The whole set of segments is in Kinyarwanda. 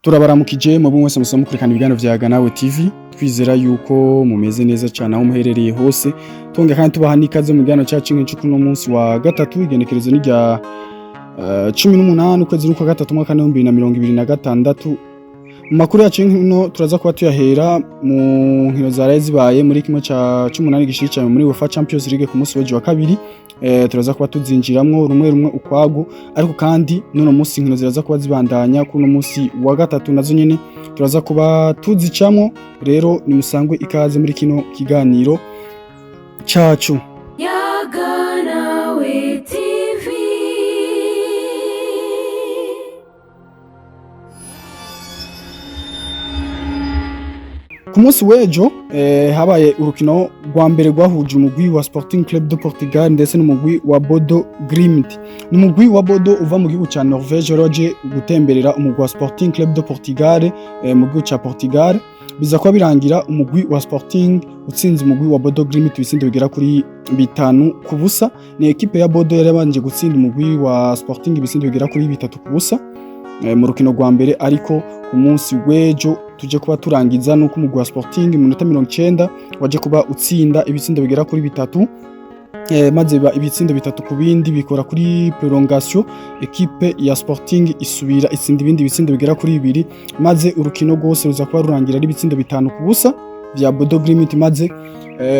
Turabaramukije mu bumwe mwese mukurikirana ibiganiro vya Ganawe TV twizera yuko mumeze neza cyane aho muherereye hose tonge kandi tubaha nikaze mu biganiro cyacu nk'incuku no munsi wa gatatu igenekerezo ni rya 18 ukwezi kwa gatatu mwaka 2026 mu makuru yacu nkino turaza kuba tuyahera mu nkino zaraye zibaye muri kimwe ca 18 gishirica muri UEFA Champions League ku munsi wa kabiri turaza kuba tuzinjiramwo rumwe ukwago ariko kandi none munsi nkino ziraza kuba zibandanya kuno munsi wa gatatu nazo nyene turaza kuba tuzicamwo rero ni musangwe ikaze muri kino kiganiro cacu Ganawe TV. Ku munsi w'ejo habaye urukino rwa mbere rwahuje umugwi wa Sporting Club de Portugal ndetse n'umugwi wa Bodo Glimt. Umugwi wa Bodo uva mu gihugu ca Norvège roje gutemberera umugwi wa Sporting Club de Portugal mu gihugu ca Portugal biza kuba birangira umugwi wa Sporting utsinze umugwi wa Bodo Glimt ibisindo bigera kuri 5-0. Ni equipe ya Bodo yarabanje gutsinda umugwi wa Sporting ibisindo bigera kuri 3-0 mu rukino rwa mbere ariko ku munsi w'ejo tuje kuba turangiza nuko umugwi wa Sporting mu minota 90 waje kuba utsinda ibitsindo bigera kuri 3 maze ibitsindo 3 ku bindi bikora kuri prolongation equipe ya Sporting isubira itsinda ibindi bitsindo bigera kuri 2 maze urukino rwose ruza kuba rurangira ari ibitsindo 5-0 vya Bodo Glimt maze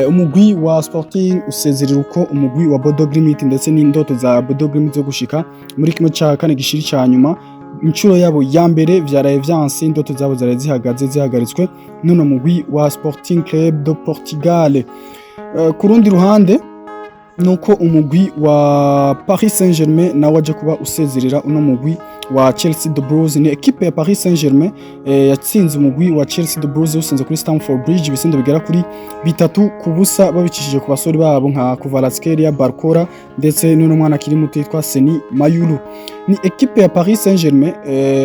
umugwi wa Sporting usezerera uko umugwi wa Bodo Glimt ndetse n'indoto za Bodo Glimt zo gushika muri kimwe ca kane gishiri ca nyuma inchuro yabo ya mbere vyaraye vyanse indoto zabo zaraye zihagaritswe none mugwi wa Sporting Club de Portugal. Ku rundi ruhande nuko umugwi wa Paris Saint-Germain na waje kuba usezerera uno mugwi wa Chelsea de Blues. Ni equipe ya Paris Saint-Germain yatsinze umugwi wa Chelsea de Blues usenze kuri Stamford Bridge ibisindo bigera kuri 3-0 babicishije ku basore babo nka Kvaratskhelia, Barcola ndetse n'uno mwana kiri muto yitwa Seny Mayulu. Ni equipe ya Paris Saint-Germain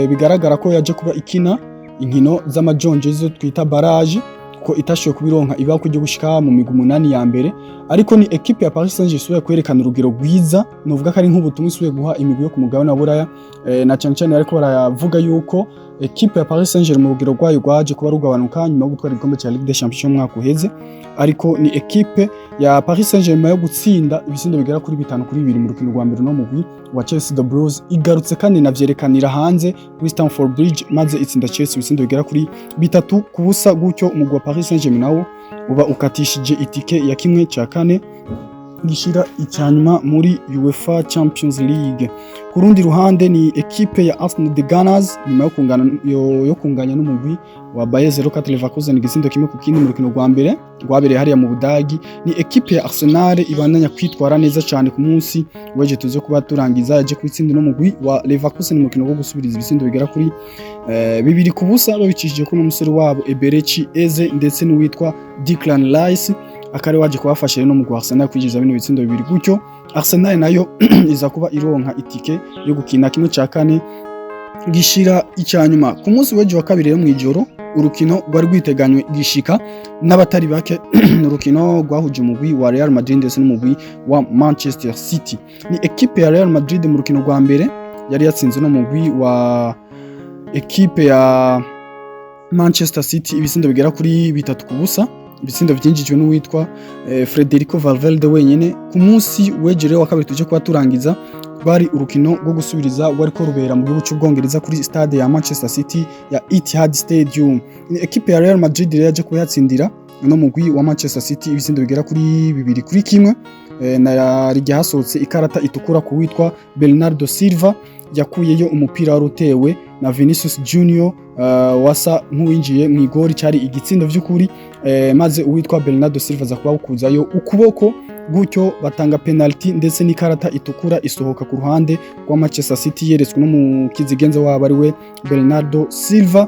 bigaragara ko yaje kuba ikina inkino z'amajonje zo twita barrage ko itashoye kubironka iba kujye gushika mu migwi 8 ya mbere ariko ni equipe ya Paris Saint-Germain isuye kwerekana urugero rwiza novuga ko ari nk'ubutumwa isuye guha imigwi yo ku mugabane wa Buraya na cyane ariko baravuga yuko equipe ya Paris Saint-Germain mu rugero rwayo rwaje kuba rugabanuka nyuma yo gutwara igikombe cya Ligue des Champions mwaka uheze ariko ni equipe ya Paris Saint-Germain yo gutsinda ibisindo bigera kuri 5-2 mu rukino rwa mbere no mugwi wa Chelsea de Blues igarutse kandi navyerekanira hanze kuri Stamford Bridge maze itsinda Chelsea ibisindo bigera kuri 3-0 gutyo umugwi wa Paris Saint-Germain nawo uba ukatishije itike ya kimwe cya kane gishira icyanyuma muri UEFA Champions League. Ku rundi ruhande ni equipe ya Arsenal de Gunners nyuma yo kunganya n'umugwi wa Bayer 04 Leverkusen igisindo kimwe ku kindi mu rukino rwa mbere rwabereye hariya mu Budagi. Ni equipe ya Arsenal ibandanya kwitwara neza cyane ku munsi weje tuze kuba turangiza yaje kwitsinda n'umugwi wa Leverkusen mu rukino rwo gusubiriza ibisindo bigera kuri 2-0 babicishije ko n'umusore wabo Eberechi Eze ndetse n'uwitwa Declan Rice akari waje kubafasha no mu Arsenal kwijiza bino bitsindo 2 gutyo Arsenal nayo iza kuba ironka itike yo gukina kimwe ca kane gishira icyanyuma ku munsi w'ejo wa kabiri mu ijoro urukino rwari rwiteganywe gishika n'abatari bake urukino rwahuje umugwi wa Real Madrid ndetse n'umugwi wa Manchester City. Ni equipe ya Real Madrid mu rukino rwa mbere yari yatsinze no mugwi wa equipe ya Manchester City ibisindo bigera kuri 3-0 ibisindo byinjijwe n'uwitwa Federico Valverde wenyene. Ku munsi w'ejo wa kabiri tuje kuba turangiza bari urukino rwo gusubiriza wari ko rubera mu gihugu cy'Ubwongereza kuri stade ya Manchester City ya Etihad Stadium. Ni equipe ya Real Madrid yaje kuyatsindira no mugwi wa Manchester City ibisindo bigera kuri 2-1 na rijya hasohotse ikarata itukura ku witwa Bernardo Silva yakuyeyo umupira warutewe na Vinicius Junior wasa nk'uwinjiye mu igori cyari igitsindo vy'ukuri maze uwitwa Bernardo Silva za kuba ukuzayo ukuboko gutyo batanga penalty ndetse n'ikarata itukura isohoka ku ruhande rwa Manchester City yeretswe no mu kizigenza wabo ari we Bernardo Silva.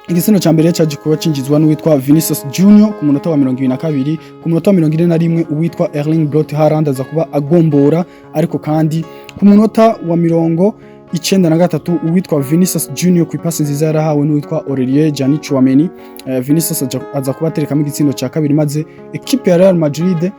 Igisino ca mbere cyaje kuba cinjizwa n'uwitwa Vinicius Junior ku munota wa 22 ku munota wa 41 uwitwa Erling Braut Haaland aza kuba agombora ariko kandi ku munota wa 93 uwitwa Vinicius Junior ku ipasi nziza yarahawe n'uwitwa Aurelien Tchouameni Vinicius aza kuba aterekamo igitsindo ca kabiri maze equipe ya Real Madrid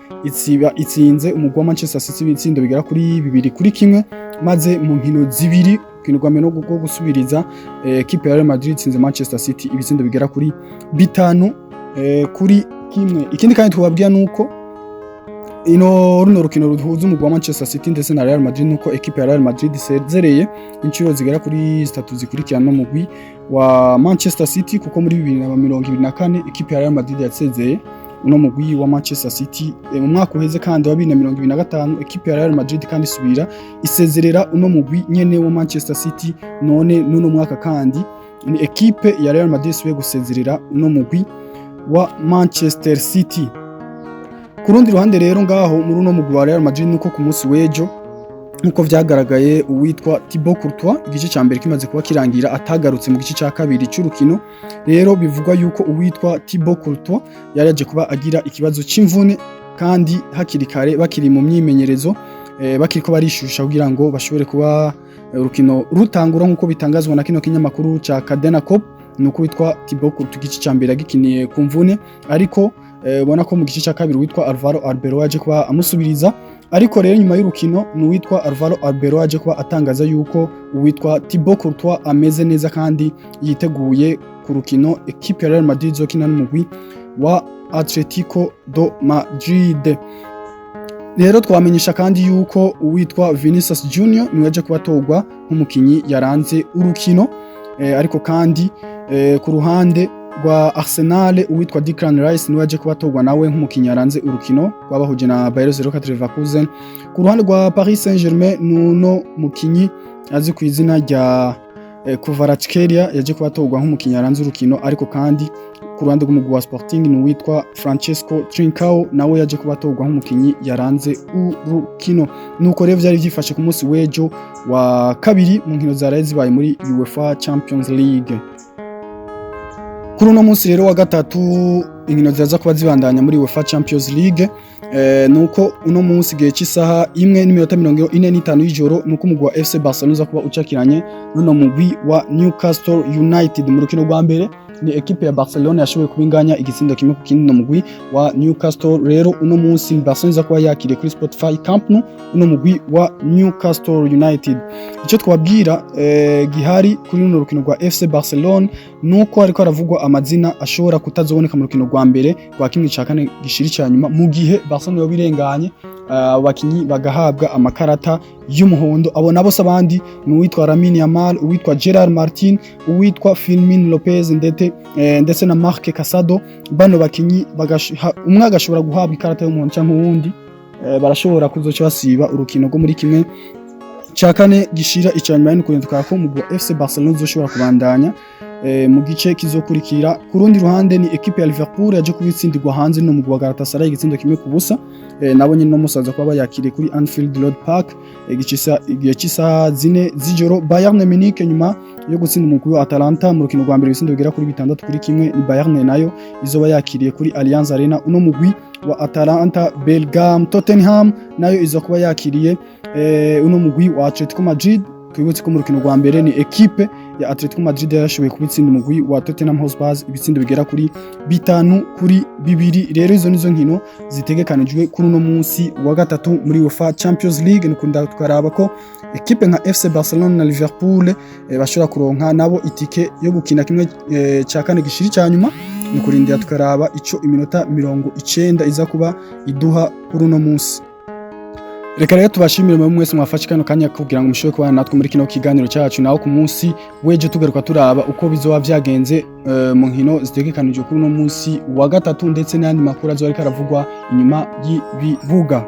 itsinze umugwi wa Manchester City ibitsindo bigera kuri 2-1 maze mu nkino zibiri urukino rwa mbere rwo gusubiriza equipe ya Real Madrid itsinze Manchester City ibitsindo bigera kuri 5 kuri kimwe. Ikindi kandi twababwira nuko runo rukino ruhuza umugwi wa Manchester City ndetse na Real Madrid nuko equipe ya Real Madrid isezereye inshuro zigera kuri 3 zikurikirana no mugwi wa Manchester City, kuko muri 2024 equipe ya Real Madrid yasezeye uno mugwi wa Manchester City mu mwaka uheze, kandi wa 2025 equipe ya Real Madrid kandi subira isezerera uno mugwi nyene wa Manchester City. None nuno mwaka kandi ni equipe ya Real Madrid subiye gusezerera uno mugwi wa Manchester City. Kurundi ruhande rero ngaho muri uno mugwi wa Real Madrid nuko ku munsi w'ejo nkuko vyagaragaye uwitwa Thibaut Courtois igice ca mbere kimaze kuba kirangira atagarutse mu gice ca kabiri c'urukino. Rero bivugwa yuko uwitwa Thibaut Courtois yari yaje kuba agira ikibazo c'imvune, kandi hakiri kare bakiri mu myimenyerezo bakiriko barishusha kugira ngo bashobore kuba urukino rutangura nkuko bitangazwa na kino kinyamakuru ca Cadena Cop. Nuko witwa Thibaut Courtois igice ca mbere agikiniye ku mvune, ariko ubona ko mu gice ca kabiri witwa Alvaro Arbeloa yaje kuba amusubiriza. Ariko rero nyuma y'urukino n'uwitwa Alvaro Arbeloa yaje kuba atangaza yuko uwitwa Thibaut Courtois ameze neza kandi yiteguye ku rukino equipe ya Real Madrid zokina n'umugwi wa Atletico do Madrid. Rero twamenyesha kandi yuko uwitwa Vinicius Junior niwe yaje kuba atogwa nk'umukinyi yaranze urukino, ariko kandi ku ruhande rwa Arsenal uwitwa Declan Rice niwe yaje kuba atogwa nawe nk'umukinyi yaranze urukino rwabahuje na Bayer 04 Leverkusen. Ku ruhande rwa Paris Saint-Germain nuno mukinyi azi ku izina rya Kvaratskhelia yaje kuba atogwa nk'umukinyi yaranze urukino, ariko kandi ku ruhande rw'umugwi wa Sporting ni witwa Francesco Trincao nawe yaje kuba atogwa nk'umukinyi yaranze urukino. Nuko rero vyari vyifashe ku munsi w'ejo wa kabiri mu nkino zaraye zibaye muri UEFA Champions League. Kuri uno munsi rero wa gatatu inkino zaza kuba zibandanya muri UEFA Champions League, nuko uno munsi gihe cy'isaha 1:45 y'ijoro nuko umugwi wa FC Barcelona uza kuba ucakiranye n'uno mugwi wa Newcastle United. Mu rukino rwa mbere ni equipe ya Barcelona yashoboye kubinganya igitsindo kimwe ku kindi no mugwi wa Newcastle. Rero uno munsi Barcelona iza kuba yakiriye kuri Spotify Camp Nou uno mugwi wa Newcastle United. Icyo twabwira gihari kuri uno rukino rwa FC Barcelona nuko ariko aravugwa amazina ashobora kutazoboneka mu rukino rwa mbere rwa kimwe ca kane gishiri ca nyuma, mu gihe Barcelona yobirenganye abakinyi bagahabwa amakarata y'umuhondo. Abo nabo sabandi ni uwitwa Lamine Yamal, uwitwa Gerard Martin, uwitwa Fermin Lopez ndetse na Marc Casado. Bano bakinyi umwe agashobora guhabwa ikarata y'umuhondo cyangwa uwundi barashobora kuzoca basiba urukino rwo muri kimwe ca kane gishira icanyuma n'ukurenduka ko mu FC Barcelona zoshobora kubandanya mu gice kizokurikira. Ku rundi ruhande ni equipe ya Liverpool yaje kubitsindirwa hanze no mu Galatasaray igitsindo kimwe ku busa. Nabo nyine no musaza kwa bayakire kuri Anfield Road Park igihe cy'isaha 4 z'ijoro. Bayern Munich nyuma yo gutsinda umugwi wa Atalanta mu rukino rwa mbere ibitsindo bigera kuri 6 kuri kimwe, ni Bayern nayo izoba yakiriye kuri Allianz Arena uno mugwi wa Atalanta. Belgium Tottenham nayo izo kuba yakiriye uno mugwi wa Atletico Madrid. Twibutse ko mu rukino rwa mbere ni equipe ya Atletico Madrid yashoboye kubitsinda umugwi wa Tottenham Hotspur ibitsindo bigera kuri 5 kuri 2. Rero izo nizo nkino zitegekanijwe kuri uno munsi wa gatatu muri UEFA Champions League. Nukunda twaraba ko equipe nka FC Barcelona na Liverpool bashobora kuronka nabo itike yo gukina kimwe ca kane gishiri ca nyuma. Nukurindira twaraba ico iminota 90 iza kuba iduha kuri uno munsi. Reka rero tubashimire mu mwese mwafashe kano kanya kugira ngo mushobore kubana natwe muri kino kiganiro cyacu, naho ku munsi weje tugaruka turaba uko bizoba vyagenze mu nkino zitegekanijwe kuri uno munsi wa gatatu, ndetse n'andi makuru azo ariko aravugwa inyuma y'ibibuga.